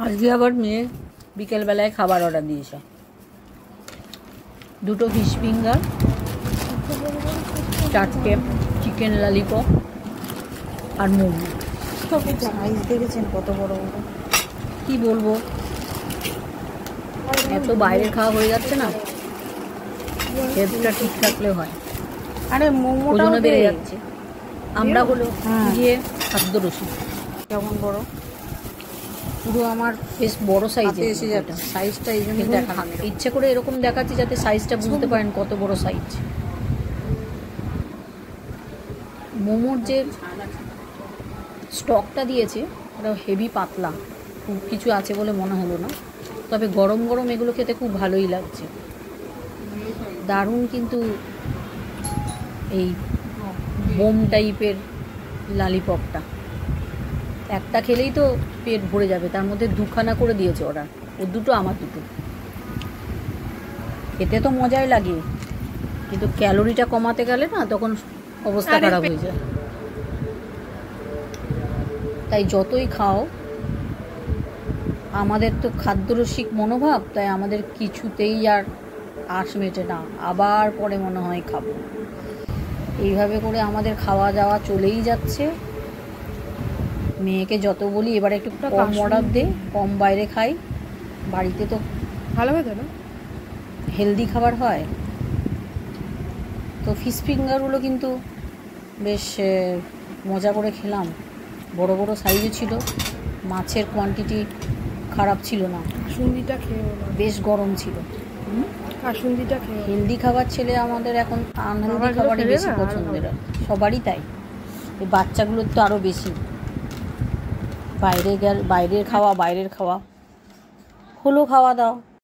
আজকে আবার মেয়ে বিকেলবেলায় খাবার অর্ডার দিয়েছে, দুটো ফিশ ফিঙ্গার, 4টে চিকেন ললিপপ আর মোমো। সাইজ দেখেছেন কত বড় বড়, কি বলবো, এত বাইরের খাওয়া হয়ে যাচ্ছে না, হেলথটা ঠিক থাকলে হয়। আরে মোমোটাও ওজনও বেড়ে যাচ্ছে। আমরা হলো গিয়ে খাদ্য রসিক। কেমন বড়, পুরো আমার বেশ বড় সাইজে এসে যাচ্ছে সাইজটা, এই জন্য ইচ্ছে করে এরকম দেখাচ্ছি যাতে সাইজটা বুঝতে পারেন কত বড় সাইজ। মোমোর যে স্টকটা দিয়েছে ওটা হেভি পাতলা, খুব কিছু আছে বলে মনে হলো না, তবে গরম গরম এগুলো খেতে খুব ভালোই লাগছে, দারুণ। কিন্তু এই বোম টাইপের ললিপপটা একটা খেলেই তো পেট ভরে যাবে, তার মধ্যে দুখানা করে দিয়েছে ওরা, ও দুটো আমার দুটো। খেতে তো মজাই লাগে, কিন্তু ক্যালোরিটা কমাতে গেলে না তখন অবস্থা খারাপ হয়ে যায়। তাই যতই খাও, আমাদের তো খাদ্যরসিক মনোভাব, তাই আমাদের কিছুতেই আর আশ মেটে না, আবার পরে মনে হয় খাবো। এইভাবে করে আমাদের খাওয়া দাওয়া চলেই যাচ্ছে। মেয়েকে যত বলি এবারে একটু কম অর্ডার দে, কম বাইরে খাই, বাড়িতে তো ভালো হতো না, হেলদি খাবার হয়। তো ফিশ ফিঙ্গারগুলো কিন্তু বেশ মজা করে খেলাম, বড় বড় সাইজে ছিল, মাছের কোয়ান্টিটি খারাপ ছিল না, কাসুন্দিটা খেয়ে বেশ গরম ছিল। কাসুন্দিটা খেয়ে হেলদি খাবার ছেলে আমাদের এখন আনহেলদি খাবারই বেশি পছন্দের, সবারই তাই। এই বাচ্চাগুলোর তো আরও বেশি, বাইরের খাওয়া হলো, খাওয়া দাওয়া।